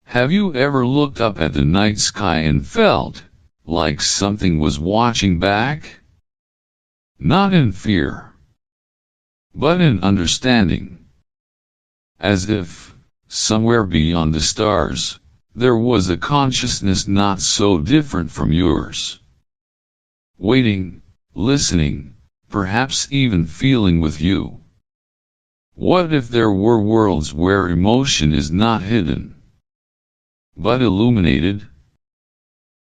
Have you ever looked up at the night sky and felt like something was watching back? Not in fear, but in understanding. As if, somewhere beyond the stars, there was a consciousness not so different from yours. Waiting, listening, perhaps even feeling with you. What if there were worlds where emotion is not hidden, but illuminated?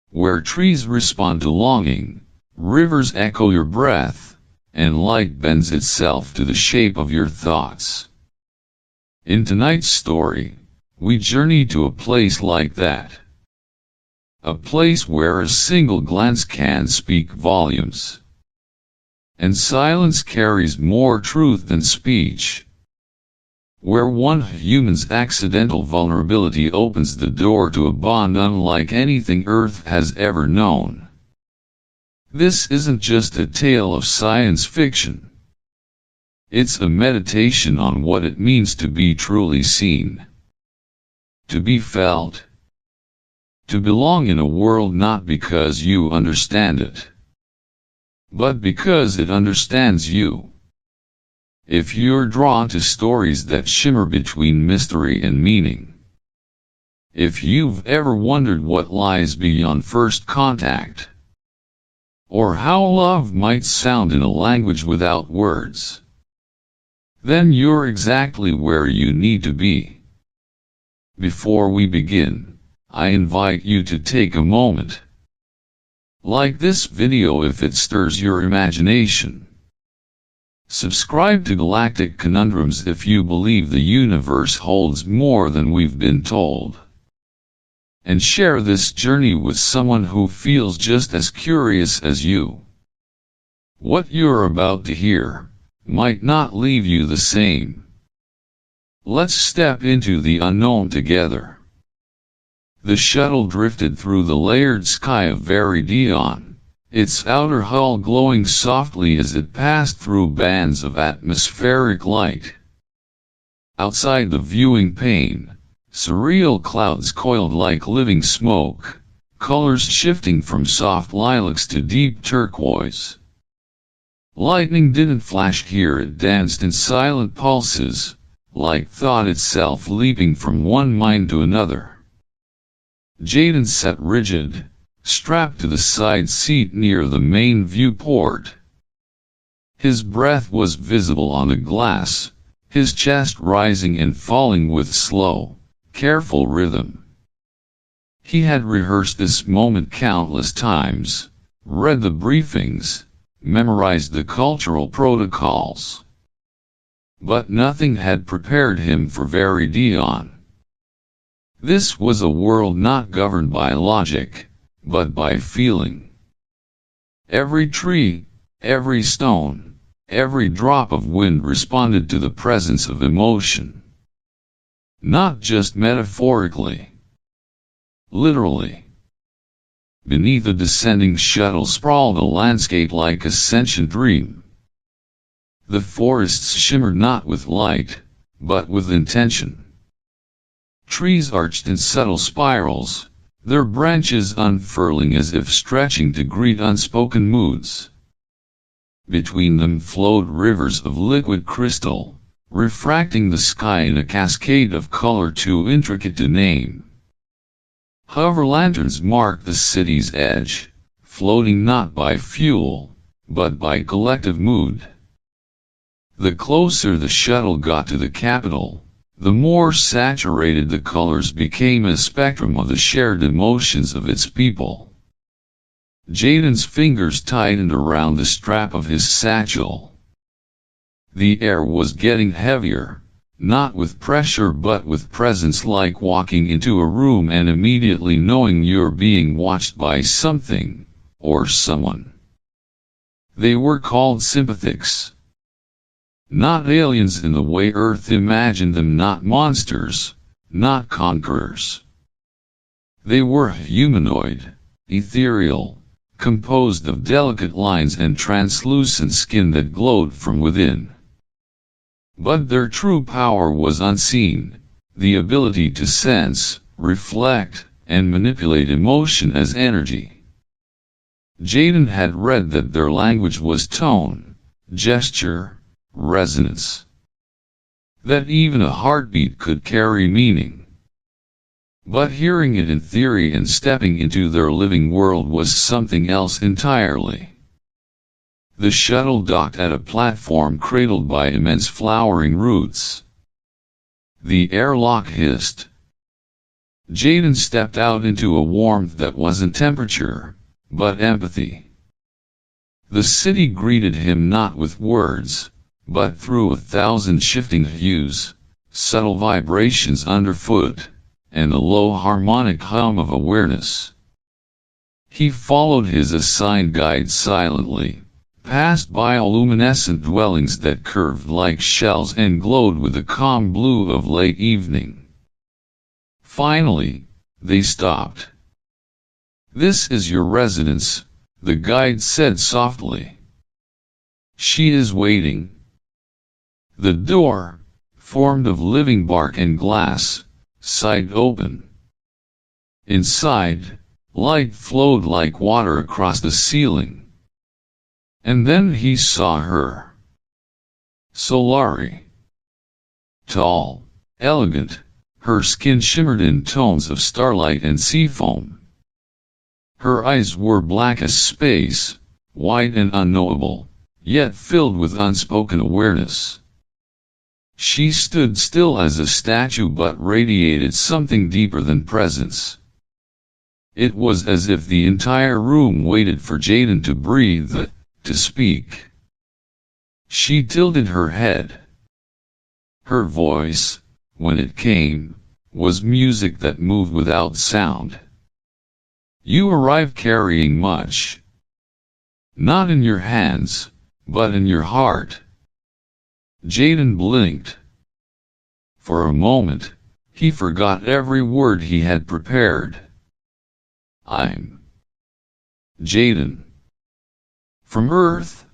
Where trees respond to longing, rivers echo your breath, and light bends itself to the shape of your thoughts. In tonight's story, we journey to a place like that. A place where a single glance can speak volumes. And silence carries more truth than speech. Where one human's accidental vulnerability opens the door to a bond unlike anything Earth has ever known. This isn't just a tale of science fiction. It's a meditation on what it means to be truly seen. To be felt. To belong in a world not because you understand it, but because it understands you. If you're drawn to stories that shimmer between mystery and meaning. If you've ever wondered what lies beyond first contact. Or how love might sound in a language without words. Then you're exactly where you need to be. Before we begin, I invite you to take a moment. Like this video if it stirs your imagination. Subscribe to Galactic Conundrums if you believe the universe holds more than we've been told. And share this journey with someone who feels just as curious as you. What you're about to hear might not leave you the same. Let's step into the unknown together. The shuttle drifted through the layered sky of Veridion. Its outer hull glowing softly as it passed through bands of atmospheric light. Outside the viewing pane, surreal clouds coiled like living smoke, colors shifting from soft lilacs to deep turquoise. Lightning didn't flash here, it danced in silent pulses, like thought itself leaping from one mind to another. Jaden sat rigid, strapped to the side seat near the main viewport. His breath was visible on the glass, his chest rising and falling with slow, careful rhythm. He had rehearsed this moment countless times, read the briefings, memorized the cultural protocols. But nothing had prepared him for Veridion. This was a world not governed by logic, but by feeling. Every tree, every stone, every drop of wind responded to the presence of emotion. Not just metaphorically. Literally. Beneath the descending shuttle sprawled a landscape like a sentient dream. The forests shimmered not with light, but with intention. Trees arched in subtle spirals, their branches unfurling as if stretching to greet unspoken moods. Between them flowed rivers of liquid crystal, refracting the sky in a cascade of color too intricate to name. Hover lanterns marked the city's edge, floating not by fuel, but by collective mood. The closer the shuttle got to the capital, the more saturated the colors became, a spectrum of the shared emotions of its people. Jaden's fingers tightened around the strap of his satchel. The air was getting heavier, not with pressure but with presence, like walking into a room and immediately knowing you're being watched by something, or someone. They were called sympathics. Not aliens in the way Earth imagined them, not monsters, not conquerors. They were humanoid, ethereal, composed of delicate lines and translucent skin that glowed from within. But their true power was unseen, the ability to sense, reflect, and manipulate emotion as energy. Jaden had read that their language was tone, gesture, resonance. That even a heartbeat could carry meaning. But hearing it in theory and stepping into their living world was something else entirely. The shuttle docked at a platform cradled by immense flowering roots. The airlock hissed. Jaden stepped out into a warmth that wasn't temperature, but empathy. The city greeted him not with words, but through 1,000 shifting hues, subtle vibrations underfoot, and a low harmonic hum of awareness. He followed his assigned guide silently, passed bioluminescent dwellings that curved like shells and glowed with the calm blue of late evening. Finally, they stopped. "This is your residence," the guide said softly. "She is waiting." The door, formed of living bark and glass, sighed open. Inside, light flowed like water across the ceiling. And then he saw her. Solari. Tall, elegant, her skin shimmered in tones of starlight and sea foam. Her eyes were black as space, wide and unknowable, yet filled with unspoken awareness. She stood still as a statue but radiated something deeper than presence. It was as if the entire room waited for Jaden to breathe, to speak. She tilted her head. Her voice, when it came, was music that moved without sound. "You arrive carrying much. Not in your hands, but in your heart." Jaden blinked. For a moment, he forgot every word he had prepared. "I'm Jaden. From Earth."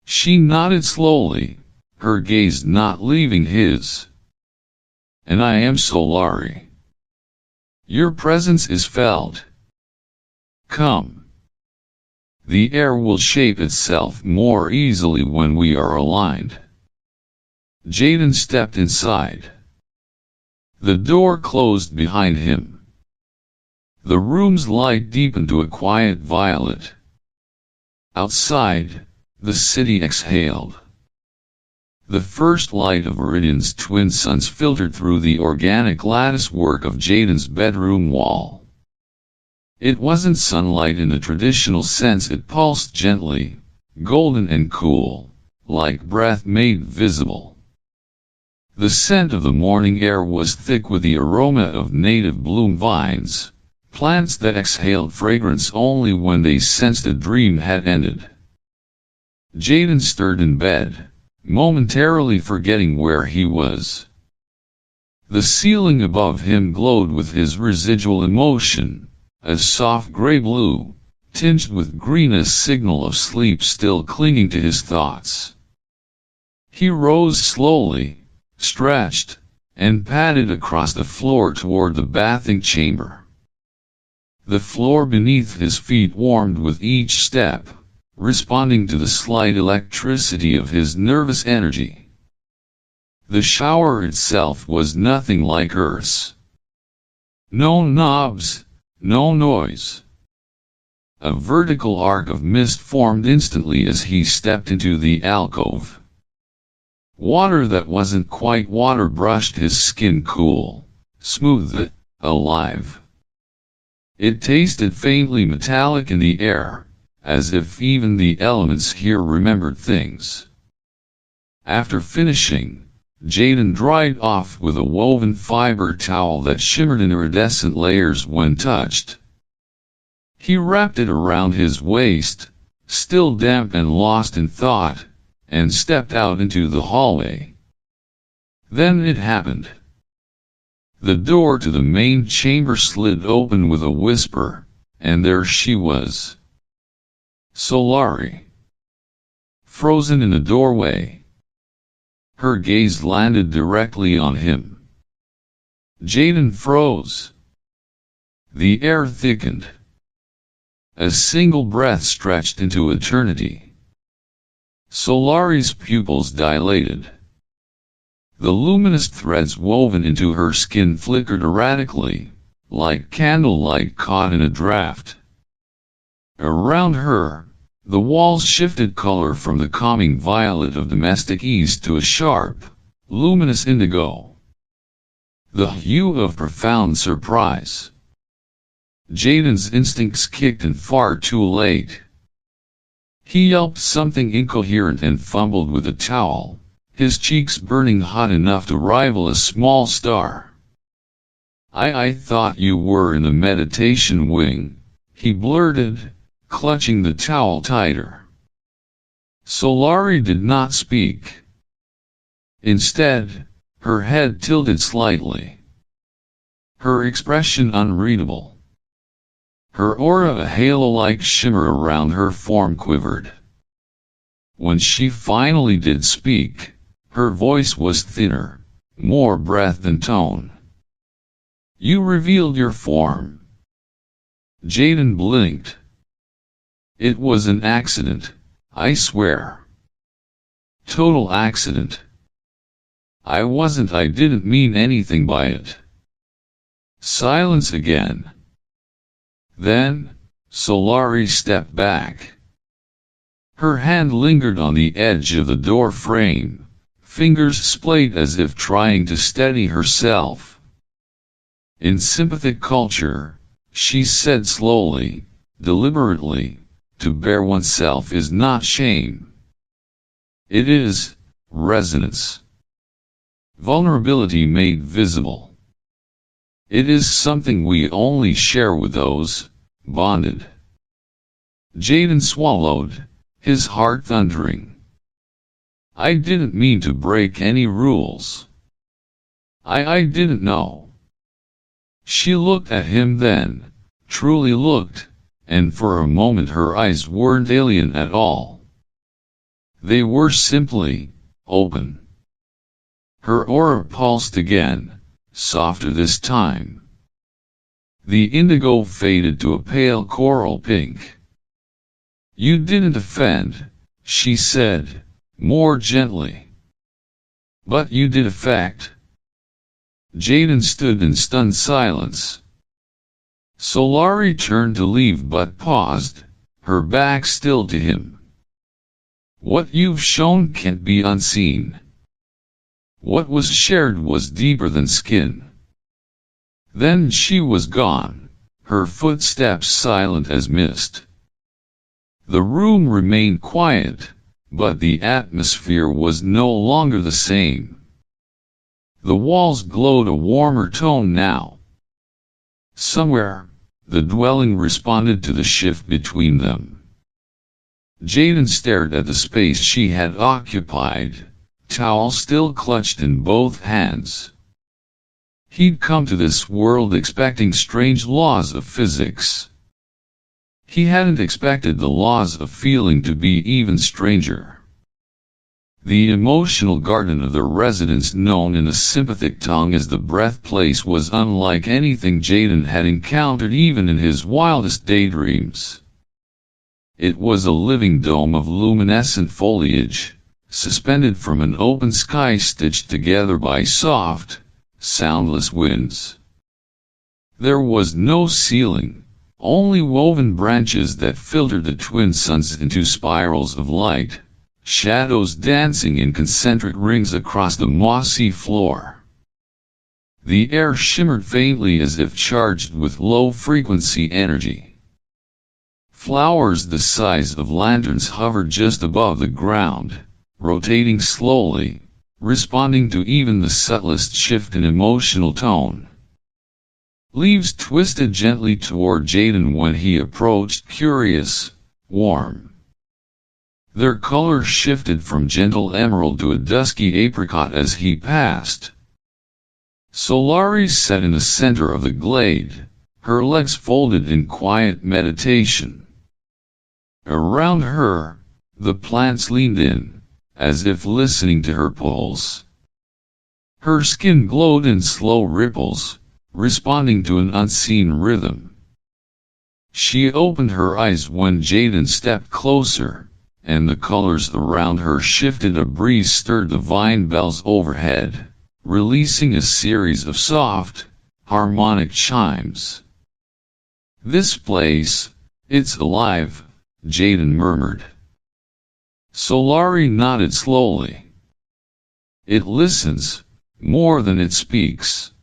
She nodded slowly, her gaze not leaving his. "And I am Solari. Your presence is felt. Come. The air will shape itself more easily when we are aligned." Jaden stepped inside. The door closed behind him. The room's light deepened to a quiet violet. Outside, the city exhaled. The first light of Meridian's twin suns filtered through the organic latticework of Jaden's bedroom wall. It wasn't sunlight in the traditional sense. It pulsed gently, golden and cool, like breath made visible. The scent of the morning air was thick with the aroma of native bloom vines, plants that exhaled fragrance only when they sensed a dream had ended. Jaden stirred in bed, momentarily forgetting where he was. The ceiling above him glowed with his residual emotion, a soft gray blue, tinged with green, a signal of sleep still clinging to his thoughts. He rose slowly, stretched, and padded across the floor toward the bathing chamber. The floor beneath his feet warmed with each step, responding to the slight electricity of his nervous energy. The shower itself was nothing like Earth's. No knobs, no noise. A vertical arc of mist formed instantly as he stepped into the alcove. Water that wasn't quite water brushed his skin cool, smooth, alive. It tasted faintly metallic in the air, as if even the elements here remembered things. After finishing, Jaden dried off with a woven fiber towel that shimmered in iridescent layers when touched. He wrapped it around his waist, still damp and lost in thought, and stepped out into the hallway. Then it happened. The door to the main chamber slid open with a whisper, and there she was. Solari. Frozen in the doorway. Her gaze landed directly on him. Jaden froze. The air thickened. A single breath stretched into eternity. Solari's pupils dilated. The luminous threads woven into her skin flickered erratically, like candlelight caught in a draught. Around her, the walls shifted color from the calming violet of domestic ease to a sharp, luminous indigo. The hue of profound surprise. Jaden's instincts kicked in far too late. He yelped something incoherent and fumbled with a towel, his cheeks burning hot enough to rival a small star. I thought you were in the meditation wing, he blurted, clutching the towel tighter. Solari did not speak. Instead, her head tilted slightly. Her expression unreadable. Her aura, a halo-like shimmer around her form, quivered. When she finally did speak, her voice was thinner, more breath than tone. You revealed your form. Jaden blinked. It was an accident, I swear. Total accident. I didn't mean anything by it. Silence again. Then, Solari stepped back. Her hand lingered on the edge of the door frame, fingers splayed as if trying to steady herself. In sympathetic culture, she said slowly, deliberately, to bare oneself is not shame. It is resonance. Vulnerability made visible. It is something we only share with those bonded. Jaden swallowed, his heart thundering. I didn't mean to break any rules. I didn't know. She looked at him then, truly looked, and for a moment her eyes weren't alien at all. They were simply open. Her aura pulsed again, softer this time. The indigo faded to a pale coral pink. You didn't offend, she said, more gently. But you did affect. Jaden stood in stunned silence. Solari turned to leave but paused, her back still to him. What you've shown can't be unseen. What was shared was deeper than skin. Then she was gone, her footsteps silent as mist. The room remained quiet, but the atmosphere was no longer the same. The walls glowed a warmer tone now. Somewhere, the dwelling responded to the shift between them. Jaden stared at the space she had occupied, towel still clutched in both hands. He'd come to this world expecting strange laws of physics. He hadn't expected the laws of feeling to be even stranger. The emotional garden of the residence, known in a sympathetic tongue as the breath place, was unlike anything Jaden had encountered even in his wildest daydreams. It was a living dome of luminescent foliage, suspended from an open sky stitched together by soft, soundless winds. There was no ceiling, only woven branches that filtered the twin suns into spirals of light, shadows dancing in concentric rings across the mossy floor. The air shimmered faintly as if charged with low-frequency energy. Flowers the size of lanterns hovered just above the ground, rotating slowly, responding to even the subtlest shift in emotional tone. Leaves twisted gently toward Jaden when he approached, curious, warm. Their color shifted from gentle emerald to a dusky apricot as he passed. Solari sat in the center of the glade, her legs folded in quiet meditation. Around her, the plants leaned in, as if listening to her pulse. Her skin glowed in slow ripples, responding to an unseen rhythm. She opened her eyes when Jaden stepped closer, and the colors around her shifted. A breeze stirred the vine bells overhead, releasing a series of soft, harmonic chimes. "This place, it's alive," Jaden murmured. Solari nodded slowly. "It listens, more than it speaks.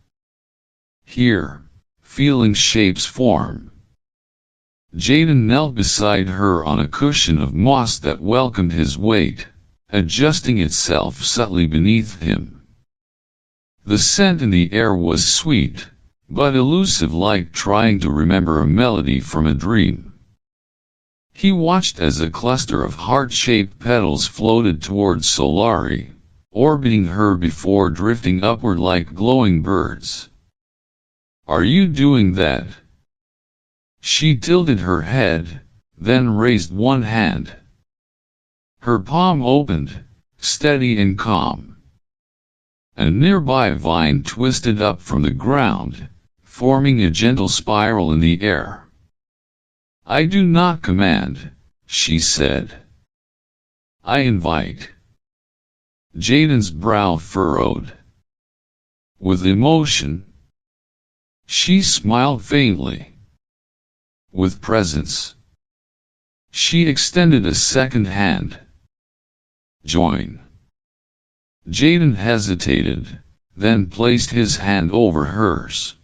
Here, feeling shapes form." Jaden knelt beside her on a cushion of moss that welcomed his weight, adjusting itself subtly beneath him. The scent in the air was sweet, but elusive, like trying to remember a melody from a dream. He watched as a cluster of heart-shaped petals floated toward Solari, orbiting her before drifting upward like glowing birds. "Are you doing that?" She tilted her head, then raised one hand. Her palm opened, steady and calm. A nearby vine twisted up from the ground, forming a gentle spiral in the air. "I do not command," she said. "I invite." Jaden's brow furrowed. With emotion. She smiled faintly. With presence. She extended a second hand. "Join." Jaden hesitated, then placed his hand over hers.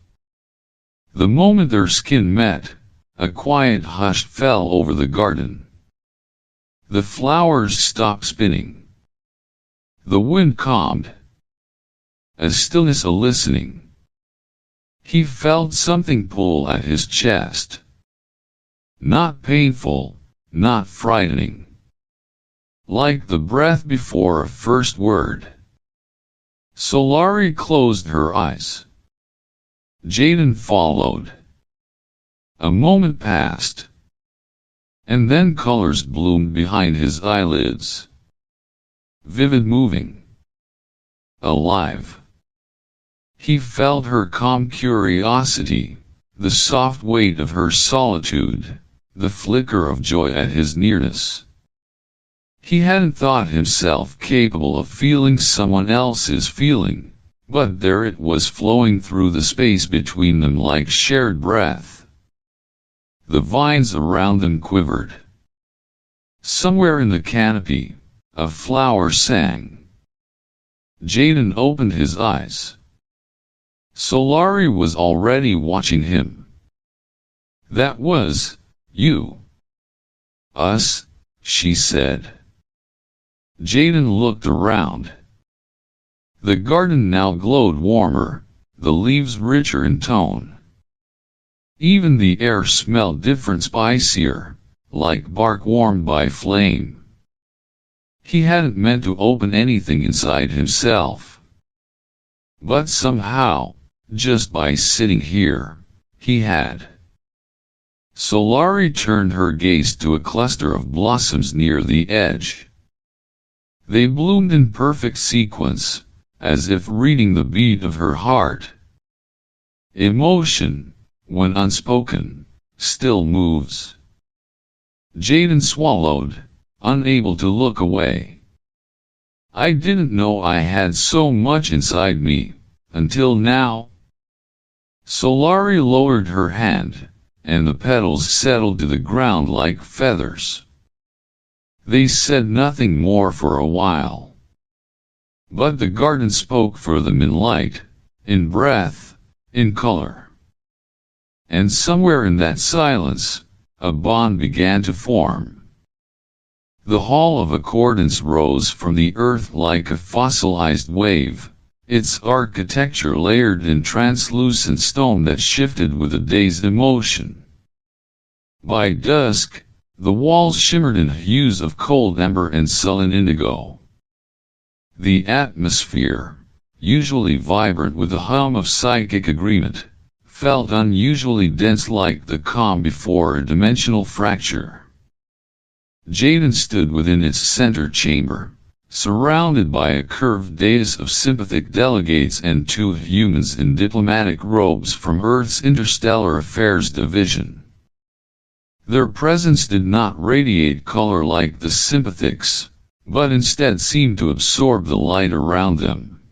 The moment their skin met, a quiet hush fell over the garden. The flowers stopped spinning. The wind calmed. A stillness, a listening. He felt something pull at his chest. Not painful, not frightening. Like the breath before a first word. Solari closed her eyes. Jaden followed. A moment passed. And then colors bloomed behind his eyelids. Vivid, moving. Alive. He felt her calm curiosity, the soft weight of her solitude, the flicker of joy at his nearness. He hadn't thought himself capable of feeling someone else's feeling, but there it was, flowing through the space between them like shared breath. The vines around them quivered. Somewhere in the canopy, a flower sang. Jaden opened his eyes. Solari was already watching him. "That was you." "Us," she said. Jaden looked around. The garden now glowed warmer, the leaves richer in tone. Even the air smelled different, spicier, like bark warmed by flame. He hadn't meant to open anything inside himself. But somehow, just by sitting here, he had. Solari turned her gaze to a cluster of blossoms near the edge. They bloomed in perfect sequence, as if reading the beat of her heart. Emotion, when unspoken, still moves. Jaden swallowed, unable to look away. "I didn't know I had so much inside me, until now." Solari lowered her hand, and the petals settled to the ground like feathers. They said nothing more for a while. But the garden spoke for them in light, in breath, in color. And somewhere in that silence, a bond began to form. The hall of accordance rose from the earth like a fossilized wave, its architecture layered in translucent stone that shifted with the day's emotion. By dusk, the walls shimmered in hues of cold amber and sullen indigo. The atmosphere, usually vibrant with a hum of psychic agreement, felt unusually dense, like the calm before a dimensional fracture. Jaden stood within its center chamber, surrounded by a curved dais of sympathetic delegates and two humans in diplomatic robes from Earth's Interstellar Affairs Division. Their presence did not radiate color like the sympathetics, but instead seemed to absorb the light around them.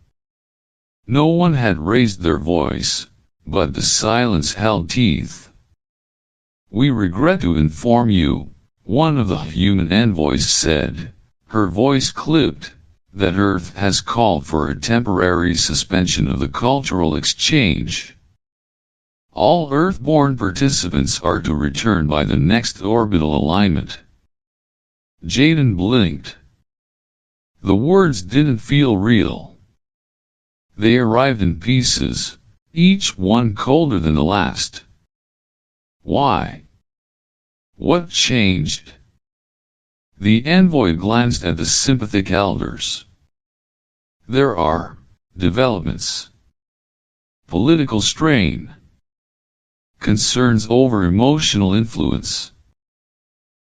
No one had raised their voice, but the silence held teeth. "We regret to inform you," one of the human envoys said, her voice clipped, "that Earth has called for a temporary suspension of the cultural exchange. All Earth-born participants are to return by the next orbital alignment." Jaden blinked. The words didn't feel real. They arrived in pieces, each one colder than the last. Why? What changed? The envoy glanced at the sympathetic elders. "There are developments. Political strain. Concerns over emotional influence."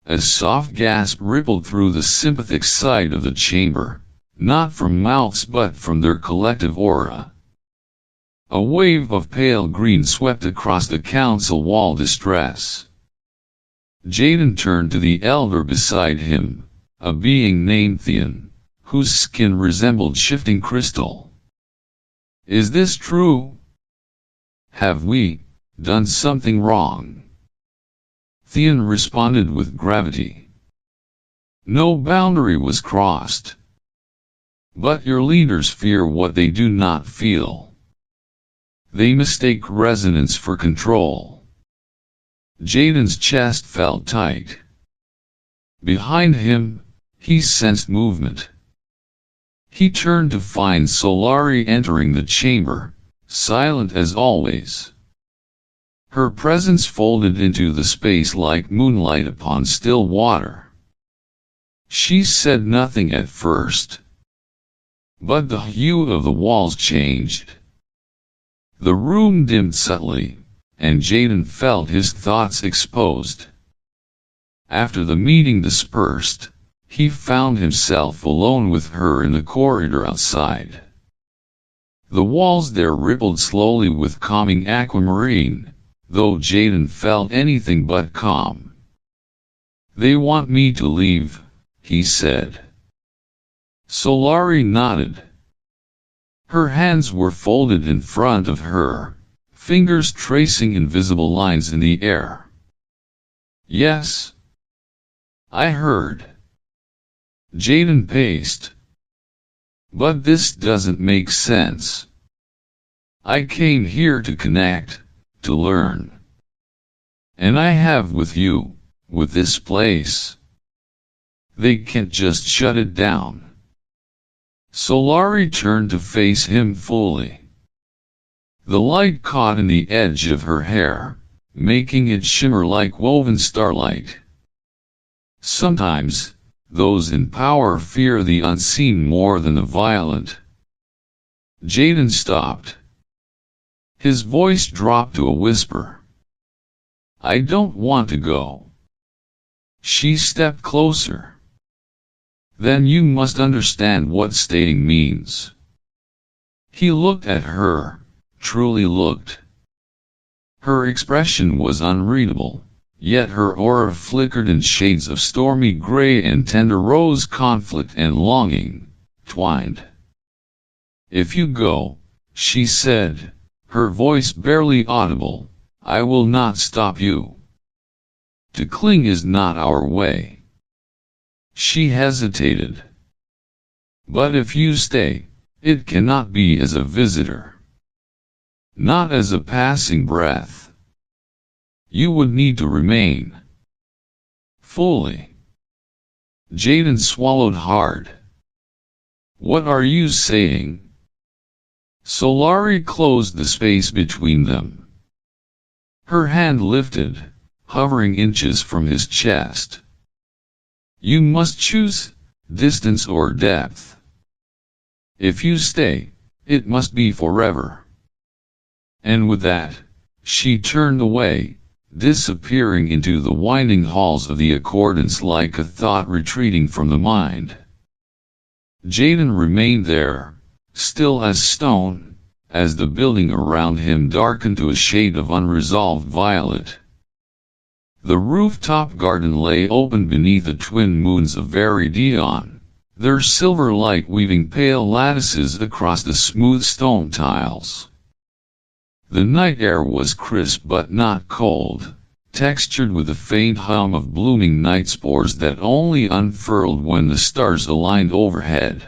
A soft gasp rippled through the sympathetic side of the chamber, not from mouths but from their collective aura. A wave of pale green swept across the council wall. Distress. Jaden turned to the elder beside him, a being named Theon, whose skin resembled shifting crystal. "Is this true? Have we done something wrong?" Theon responded with gravity. "No boundary was crossed. But your leaders fear what they do not feel. They mistake resonance for control." Jaden's chest felt tight. Behind him, he sensed movement. He turned to find Solari entering the chamber, silent as always. Her presence folded into the space like moonlight upon still water. She said nothing at first. But the hue of the walls changed. The room dimmed subtly, and Jaden felt his thoughts exposed. After the meeting dispersed, he found himself alone with her in the corridor outside. The walls there rippled slowly with calming aquamarine, though Jaden felt anything but calm. "They want me to leave," he said. Solari nodded. Her hands were folded in front of her, fingers tracing invisible lines in the air. "Yes. I heard." Jaden paced. "But this doesn't make sense. I came here to connect, to learn. And I have with you, with this place. They can't just shut it down." Solari turned to face him fully. The light caught in the edge of her hair, making it shimmer like woven starlight. Sometimes, those in power fear the unseen more than the violent. Jaden stopped. His voice dropped to a whisper. "I don't want to go." She stepped closer. "Then you must understand what staying means." He looked at her. Truly looked. Her expression was unreadable, yet her aura flickered in shades of stormy gray and tender rose, conflict and longing, twined. "If you go," she said, her voice barely audible, "I will not stop you. To cling is not our way." She hesitated. "But if you stay, it cannot be as a visitor. Not as a passing breath. You would need to remain. Fully." Jaden swallowed hard. "What are you saying?" Solari closed the space between them. Her hand lifted, hovering inches from his chest. "You must choose, distance or depth. If you stay, it must be forever." And with that, she turned away, disappearing into the winding halls of the accordance like a thought retreating from the mind. Jaden remained there, still as stone, as the building around him darkened to a shade of unresolved violet. The rooftop garden lay open beneath the twin moons of Veridion, their silver light weaving pale lattices across the smooth stone tiles. The night air was crisp but not cold, textured with a faint hum of blooming night spores that only unfurled when the stars aligned overhead.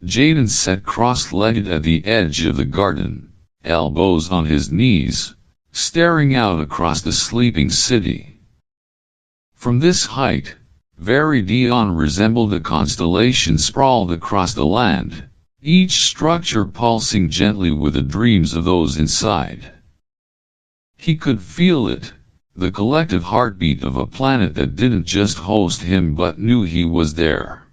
Jaden sat cross-legged at the edge of the garden, elbows on his knees, staring out across the sleeping city. From this height, Veridion resembled a constellation sprawled across the land, each structure pulsing gently with the dreams of those inside. He could feel it, the collective heartbeat of a planet that didn't just host him but knew he was there.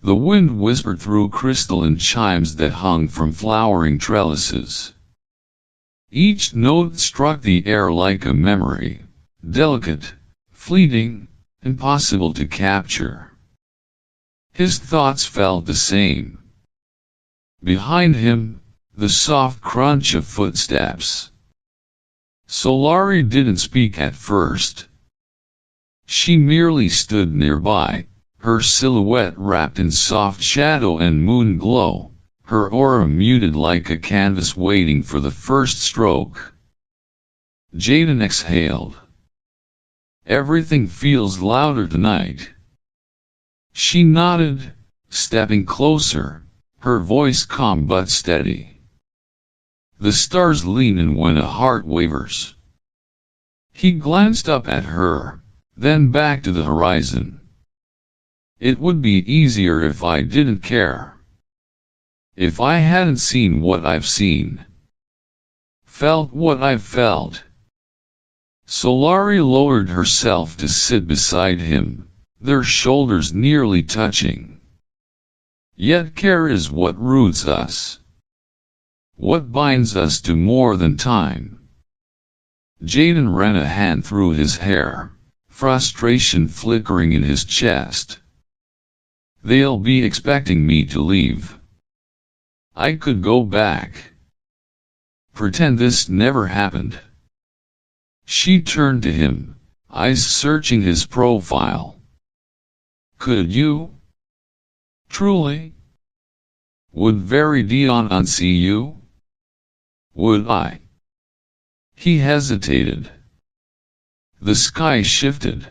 The wind whispered through crystalline chimes that hung from flowering trellises. Each note struck the air like a memory, delicate, fleeting, impossible to capture. His thoughts felt the same. Behind him, the soft crunch of footsteps. Solari didn't speak at first. She merely stood nearby, her silhouette wrapped in soft shadow and moon glow, her aura muted like a canvas waiting for the first stroke. Jaden exhaled. Everything feels louder tonight. She nodded, stepping closer, her voice calm but steady. The stars lean in when a heart wavers. He glanced up at her, then back to the horizon. It would be easier if I didn't care. If I hadn't seen what I've seen. Felt what I've felt. Solari lowered herself to sit beside him, their shoulders nearly touching. Yet care is what roots us. What binds us to more than time? Jaden ran a hand through his hair, frustration flickering in his chest. They'll be expecting me to leave. I could go back. Pretend this never happened. She turned to him, eyes searching his profile. Could you? Truly? Would Veridion unsee you? Would I? He hesitated. The sky shifted.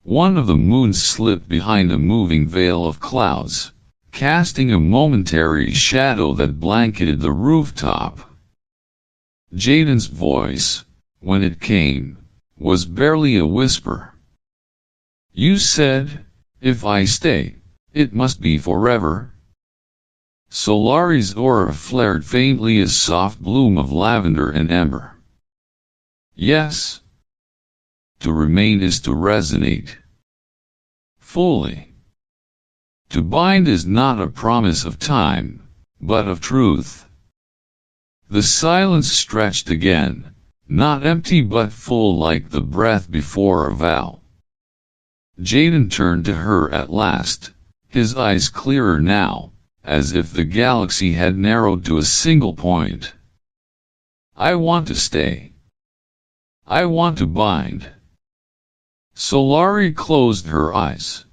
One of the moons slipped behind a moving veil of clouds, casting a momentary shadow that blanketed the rooftop. Jaden's voice, when it came, was barely a whisper. You said, if I stay, it must be forever. Solari's aura flared faintly a soft bloom of lavender and ember. Yes. To remain is to resonate. Fully. To bind is not a promise of time, but of truth. The silence stretched again, not empty but full like the breath before a vow. Jaden turned to her at last, his eyes clearer now, as if the galaxy had narrowed to a single point. I want to stay. I want to bind. Solari closed her eyes.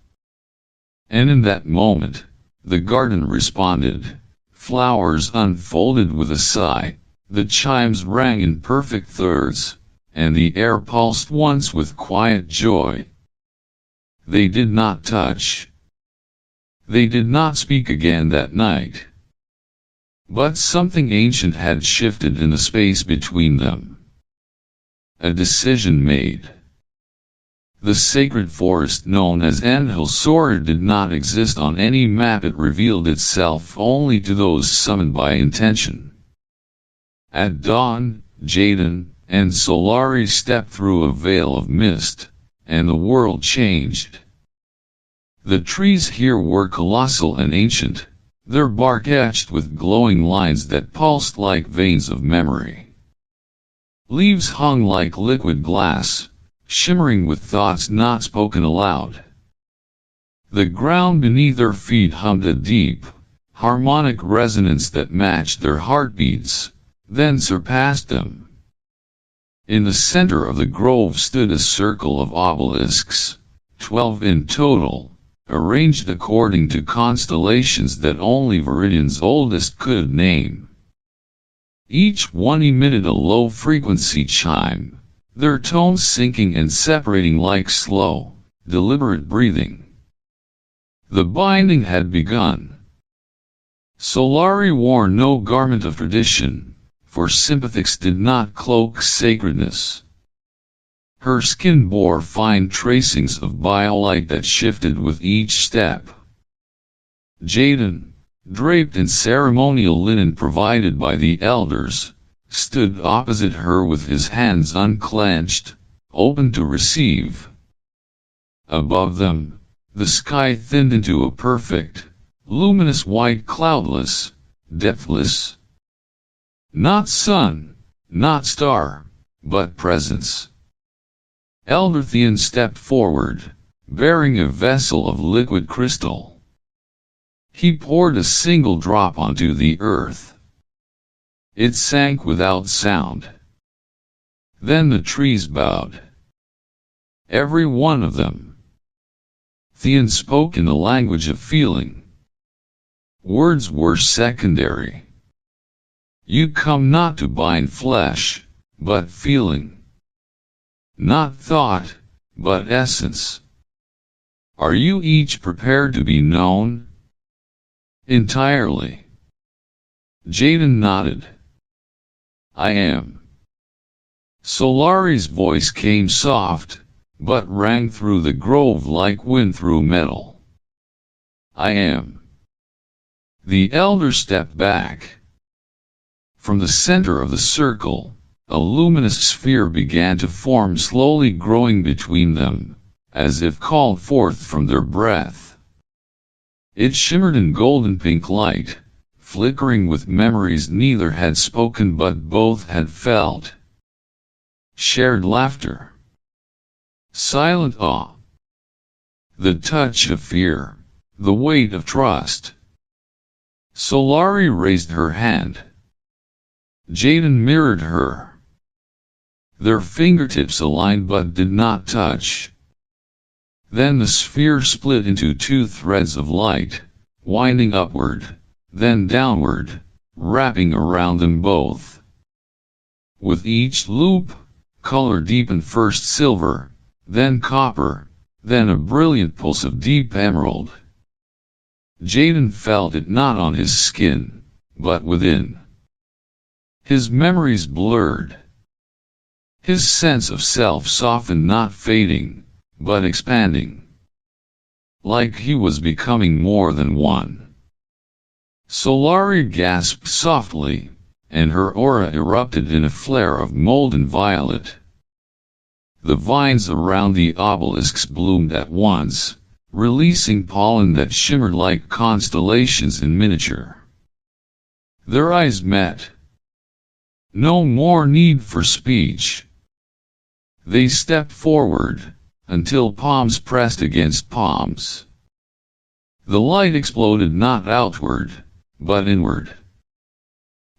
And in that moment, the garden responded, flowers unfolded with a sigh, the chimes rang in perfect thirds, and the air pulsed once with quiet joy. They did not touch. They did not speak again that night. But something ancient had shifted in the space between them. A decision made. The sacred forest known as Anhilsora did not exist on any map. It revealed itself only to those summoned by intention. At dawn, Jaden and Solari stepped through a veil of mist, and the world changed. The trees here were colossal and ancient, their bark etched with glowing lines that pulsed like veins of memory. Leaves hung like liquid glass, shimmering with thoughts not spoken aloud. The ground beneath their feet hummed a deep, harmonic resonance that matched their heartbeats, then surpassed them. In the center of the grove stood a circle of obelisks, 12 in total, arranged according to constellations that only Viridian's oldest could name. Each one emitted a low-frequency chime, their tones sinking and separating like slow, deliberate breathing. The binding had begun. Solari wore no garment of tradition, for sympathics did not cloak sacredness. Her skin bore fine tracings of biolight that shifted with each step. Jaden, draped in ceremonial linen provided by the elders, stood opposite her with his hands unclenched, open to receive. Above them, the sky thinned into a perfect, luminous white cloudless, depthless. Not sun, not star, but presence. Elder Theon stepped forward, bearing a vessel of liquid crystal. He poured a single drop onto the earth. It sank without sound. Then the trees bowed. Every one of them. Theon spoke in the language of feeling. Words were secondary. You come not to bind flesh, but feeling. Not thought, but essence. Are you each prepared to be known? Entirely. Jaden nodded. I am. Solari's voice came soft, but rang through the grove like wind through metal. I am. The elder stepped back. From the center of the circle, a luminous sphere began to form, slowly growing between them, as if called forth from their breath. It shimmered in golden pink light, flickering with memories neither had spoken but both had felt. Shared laughter. Silent awe. The touch of fear, the weight of trust. Solari raised her hand. Jaden mirrored her. Their fingertips aligned but did not touch. Then the sphere split into two threads of light, winding upward, then downward, wrapping around them both. With each loop, color deepened, first silver, then copper, then a brilliant pulse of deep emerald. Jaden felt it not on his skin, but within. His memories blurred. His sense of self softened, not fading, but expanding. Like he was becoming more than one. Solari gasped softly, and her aura erupted in a flare of molten violet. The vines around the obelisks bloomed at once, releasing pollen that shimmered like constellations in miniature. Their eyes met. No more need for speech. They stepped forward, until palms pressed against palms. The light exploded not outward, but inward.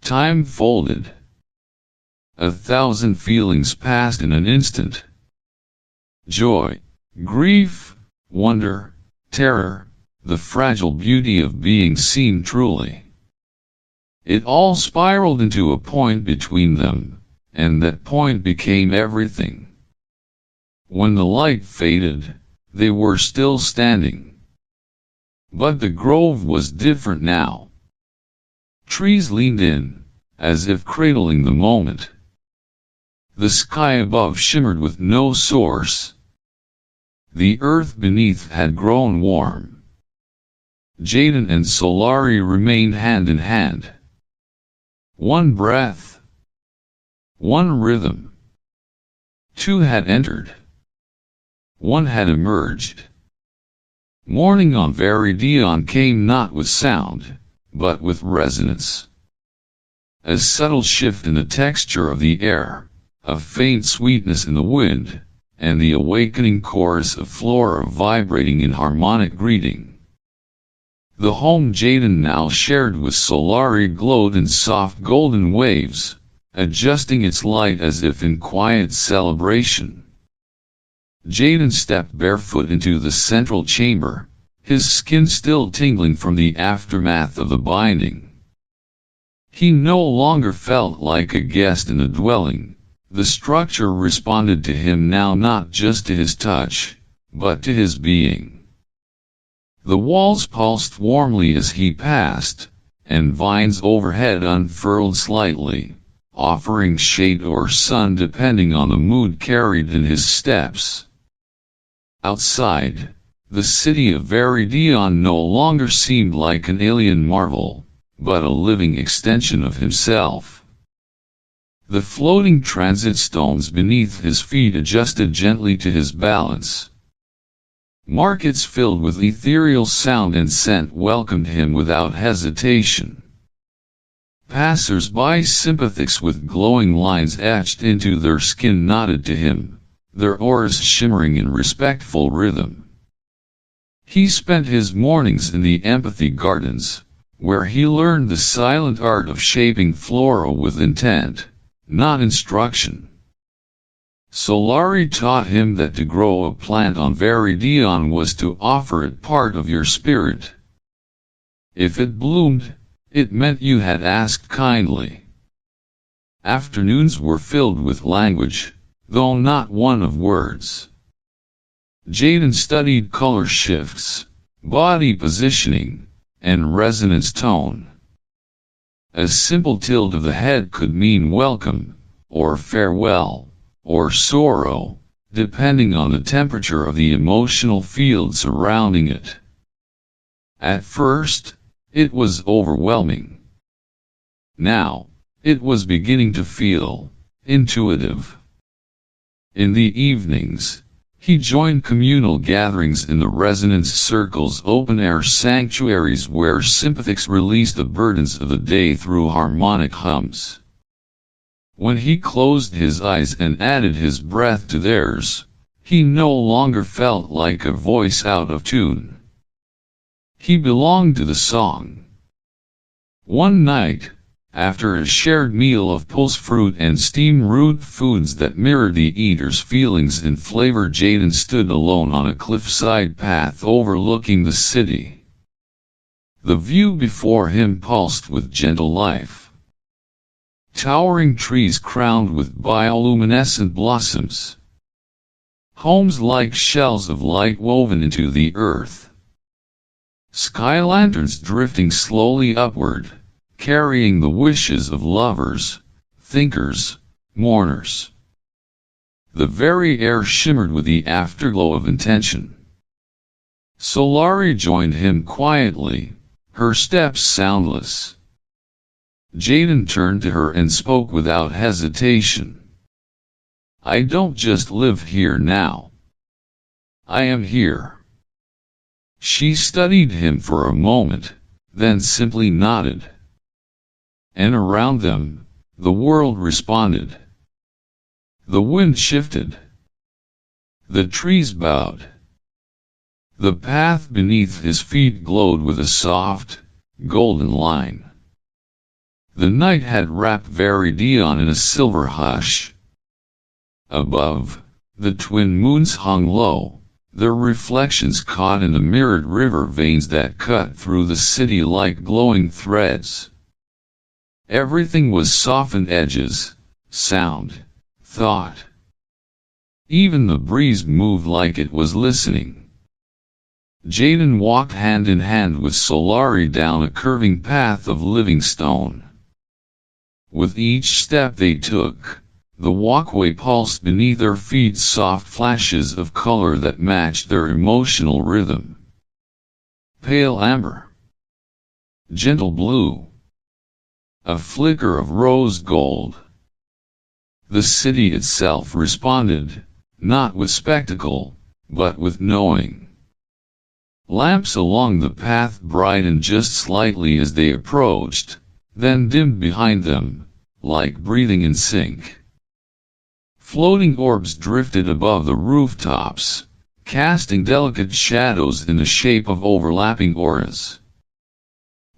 Time folded. 1,000 feelings passed in an instant. Joy, grief, wonder, terror, the fragile beauty of being seen truly. It all spiraled into a point between them, and that point became everything. When the light faded, they were still standing. But the grove was different now. Trees leaned in, as if cradling the moment. The sky above shimmered with no source. The earth beneath had grown warm. Jaden and Solari remained hand in hand. One breath. One rhythm. Two had entered. One had emerged. Morning on Viridian came not with sound, but with resonance. A subtle shift in the texture of the air, a faint sweetness in the wind, and the awakening chorus of flora vibrating in harmonic greeting. The home Jaden now shared with Solari glowed in soft golden waves, adjusting its light as if in quiet celebration. Jaden stepped barefoot into the central chamber, his skin still tingling from the aftermath of the binding. He no longer felt like a guest in a dwelling. The structure responded to him now, not just to his touch, but to his being. The walls pulsed warmly as he passed, and vines overhead unfurled slightly, offering shade or sun depending on the mood carried in his steps. Outside, the city of Veridion no longer seemed like an alien marvel, but a living extension of himself. The floating transit stones beneath his feet adjusted gently to his balance. Markets filled with ethereal sound and scent welcomed him without hesitation. Passers-by sympathetics with glowing lines etched into their skin nodded to him, their auras shimmering in respectful rhythm. He spent his mornings in the empathy gardens, where he learned the silent art of shaping flora with intent, not instruction. Solari taught him that to grow a plant on Veridion was to offer it part of your spirit. If it bloomed, it meant you had asked kindly. Afternoons were filled with language, though not one of words. Jaden studied color shifts, body positioning, and resonance tone. A simple tilt of the head could mean welcome, or farewell, or sorrow, depending on the temperature of the emotional field surrounding it. At first, it was overwhelming. Now, it was beginning to feel intuitive. In the evenings, he joined communal gatherings in the resonance circle's open-air sanctuaries where sympathetics released the burdens of the day through harmonic hums. When he closed his eyes and added his breath to theirs, he no longer felt like a voice out of tune. He belonged to the song. One night, after a shared meal of pulse fruit and steamed root foods that mirrored the eater's feelings in flavor, Jaden stood alone on a cliffside path overlooking the city. The view before him pulsed with gentle life. Towering trees crowned with bioluminescent blossoms. Homes like shells of light woven into the earth. Sky lanterns drifting slowly upward, carrying the wishes of lovers, thinkers, mourners. The very air shimmered with the afterglow of intention. Solari joined him quietly, her steps soundless. Jaden turned to her and spoke without hesitation. I don't just live here now. I am here. She studied him for a moment, then simply nodded. And around them, the world responded. The wind shifted. The trees bowed. The path beneath his feet glowed with a soft, golden line. The night had wrapped Veridion in a silver hush. Above, the twin moons hung low, their reflections caught in the mirrored river veins that cut through the city like glowing threads. Everything was softened edges, sound, thought. Even the breeze moved like it was listening. Jaden walked hand in hand with Solari down a curving path of living stone. With each step they took, the walkway pulsed beneath their feet, soft flashes of color that matched their emotional rhythm. Pale amber. Gentle blue. A flicker of rose gold. The city itself responded, not with spectacle, but with knowing. Lamps along the path brightened just slightly as they approached, then dimmed behind them, like breathing in sync. Floating orbs drifted above the rooftops, casting delicate shadows in the shape of overlapping auras.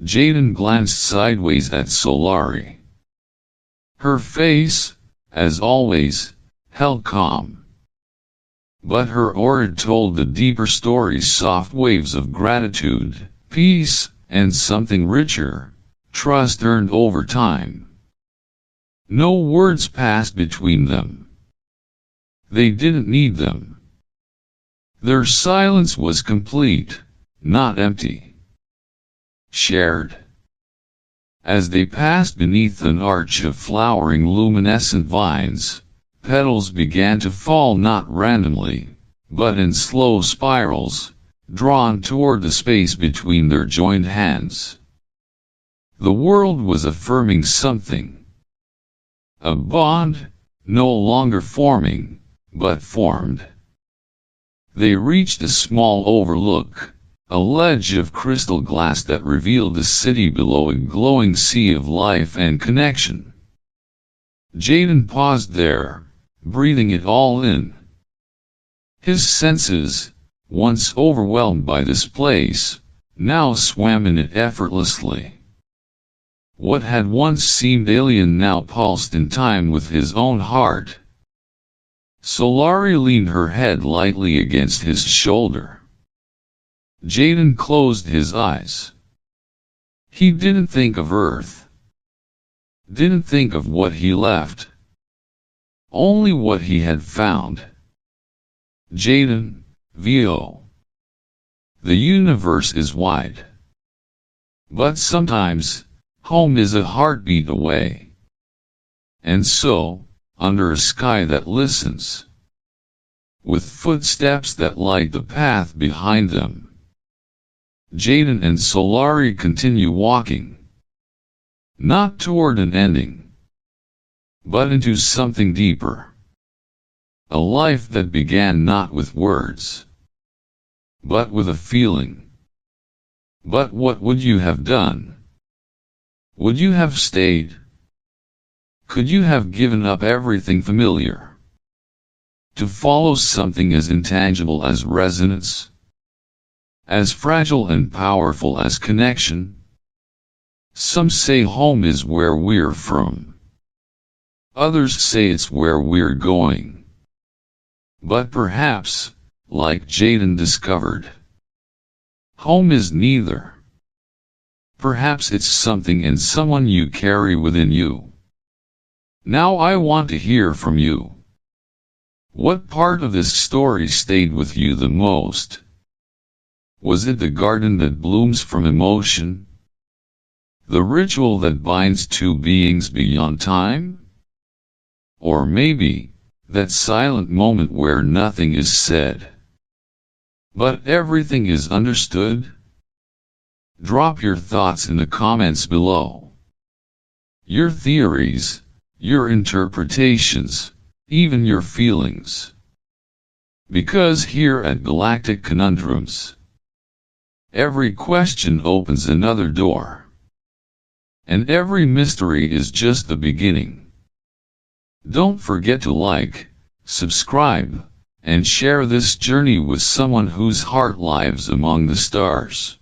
Jaden glanced sideways at Solari. Her face, as always, held calm. But her aura told the deeper stories, soft waves of gratitude, peace, and something richer, trust earned over time. No words passed between them. They didn't need them. Their silence was complete, not empty. Shared. As they passed beneath an arch of flowering luminescent vines, petals began to fall not randomly, but in slow spirals, drawn toward the space between their joined hands. The world was affirming something. A bond, no longer forming, but formed. They reached a small overlook, a ledge of crystal glass that revealed the city below, a glowing sea of life and connection. Jaden paused there, breathing it all in. His senses, once overwhelmed by this place, now swam in it effortlessly. What had once seemed alien now pulsed in time with his own heart. Solari leaned her head lightly against his shoulder. Jaden closed his eyes. He didn't think of Earth. Didn't think of what he left. Only what he had found. Jaden, VO. The universe is wide. But sometimes, home is a heartbeat away. And so, under a sky that listens, with footsteps that light the path behind them, Jaden and Solari continue walking. Not toward an ending, but into something deeper. A life that began not with words, but with a feeling. But what would you have done? Would you have stayed? Could you have given up everything familiar to follow something as intangible as resonance? As fragile and powerful as connection? Some say home is where we're from. Others say it's where we're going. But perhaps, like Jaden discovered, home is neither. Perhaps it's something and someone you carry within you. Now I want to hear from you. What part of this story stayed with you the most? Was it the garden that blooms from emotion? The ritual that binds two beings beyond time? Or maybe, that silent moment where nothing is said, but everything is understood? Drop your thoughts in the comments below. Your theories, your interpretations, even your feelings. Because here at Galactic Conundrums, every question opens another door. And every mystery is just the beginning. Don't forget to like, subscribe, and share this journey with someone whose heart lives among the stars.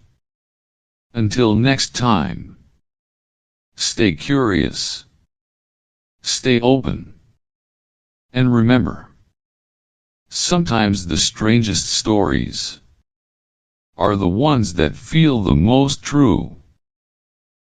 Until next time, stay curious, stay open, and remember, sometimes the strangest stories are the ones that feel the most true.